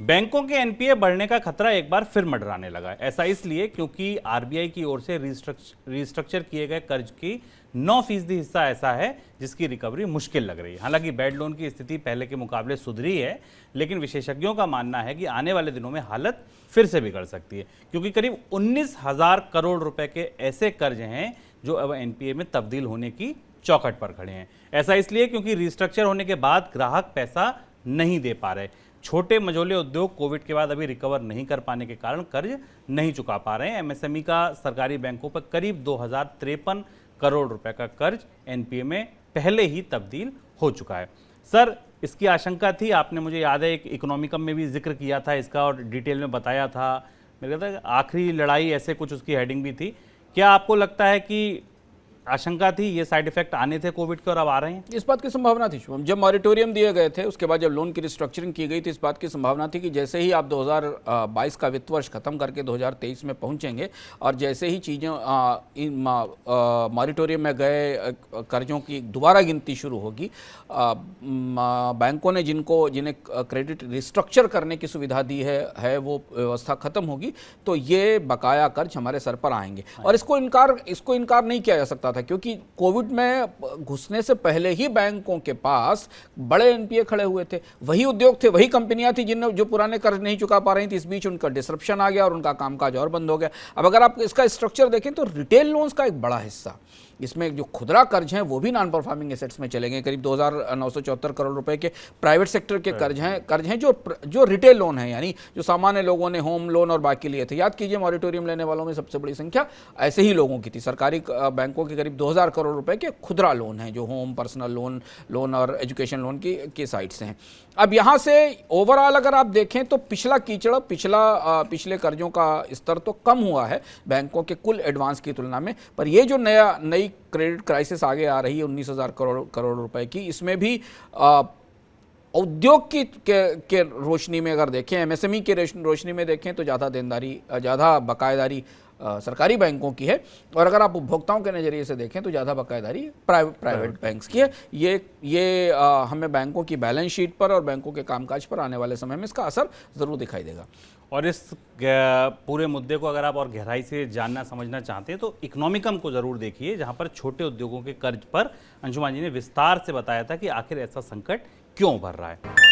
बैंकों के एनपीए बढ़ने का खतरा एक बार फिर मंडराने लगा है। ऐसा इसलिए क्योंकि आरबीआई की ओर से रिस्ट्रक्चर किए गए कर्ज की 9% हिस्सा ऐसा है जिसकी रिकवरी मुश्किल लग रही है। हालांकि बैड लोन की स्थिति पहले के मुकाबले सुधरी है, लेकिन विशेषज्ञों का मानना है कि आने वाले दिनों में हालत फिर से बिगड़ सकती है, क्योंकि करीब 19,000 करोड़ रुपए के ऐसे कर्ज हैं जो अब एनपीए में तब्दील होने की चौखट पर खड़े हैं। ऐसा इसलिए क्योंकि रिस्ट्रक्चर होने के बाद ग्राहक पैसा नहीं दे पा रहे। छोटे मझोले उद्योग कोविड के बाद अभी रिकवर नहीं कर पाने के कारण कर्ज नहीं चुका पा रहे हैं। एमएसएमई का सरकारी बैंकों पर करीब 2053 करोड़ रुपए का कर्ज एनपीए में पहले ही तब्दील हो चुका है। सर, इसकी आशंका थी, आपने मुझे याद है एक इकोनॉमिकम में भी जिक्र किया था इसका और डिटेल में बताया था। मेरे ख्याल से आखिरी लड़ाई ऐसे कुछ उसकी हेडिंग भी थी। क्या आपको लगता है कि आशंका थी ये साइड इफेक्ट आने थे कोविड के और अब आ रहे हैं? इस बात की संभावना थी शुभम, जब मॉरिटोरियम दिए गए थे उसके बाद जब लोन की रिस्ट्रक्चरिंग की गई थी, इस बात की संभावना थी कि जैसे ही आप 2022 का वित्त वर्ष खत्म करके 2023 में पहुंचेंगे और जैसे ही चीज़ें मॉरिटोरियम में गए कर्जों की दोबारा गिनती शुरू होगी, बैंकों ने जिन्हें क्रेडिट रिस्ट्रक्चर करने की सुविधा दी है वो व्यवस्था खत्म होगी, तो ये बकाया कर्ज हमारे सर पर आएंगे। और इसको इनकार नहीं किया जा सकता था, क्योंकि कोविड में घुसने से पहले ही बैंकों के पास बड़े एनपीए खड़े हुए थे, वही उद्योग थे, वही कंपनियां थी जिन्हें जो पुराने कर्ज नहीं चुका पा रही थी। इस बीच उनका डिसरप्शन आ गया और उनका कामकाज और बंद हो गया। अब अगर आप इसका स्ट्रक्चर देखें तो रिटेल लोन्स का एक बड़ा हिस्सा, इसमें जो खुदरा कर्ज हैं वो भी नॉन परफॉर्मिंग एसेट्स में चले गए। करीब 2,974 करोड़ रुपए के प्राइवेट सेक्टर के कर्ज हैं जो रिटेल लोन हैं, यानी जो सामान्य लोगों ने होम लोन और बाकी लिए थे। याद कीजिए, मॉरिटोरियम लेने वालों में सबसे बड़ी संख्या ऐसे ही लोगों की थी। सरकारी बैंकों के करीब 2,000 करोड़ रुपए के खुदरा लोन हैं जो होम, पर्सनल लोन और एजुकेशन लोन की साइड से हैं। अब यहाँ से ओवरऑल अगर आप देखें तो पिछले कर्जों का स्तर तो कम हुआ है बैंकों के कुल एडवांस की तुलना में, पर ये जो नई क्रेडिट क्राइसिस आगे आ रही है 19,000 करोड़ रुपए की, इसमें भी उद्योग के रोशनी में अगर देखें, एमएसएमई के रोशनी में देखें तो ज़्यादा बकायेदारी सरकारी बैंकों की है, और अगर आप उपभोक्ताओं के नज़रिए से देखें तो ज़्यादा बकायेदारी प्राइवेट बैंक्स की है। ये हमें बैंकों की बैलेंस शीट पर और बैंकों के कामकाज पर आने वाले समय में इसका असर ज़रूर दिखाई देगा। और इस पूरे मुद्दे को अगर आप और गहराई से जानना समझना चाहते हैं तो इकोनॉमिकम को ज़रूर देखिए, जहां पर छोटे उद्योगों के कर्ज पर अंशुमान जी ने विस्तार से बताया था कि आखिर ऐसा संकट क्यों उभर रहा है।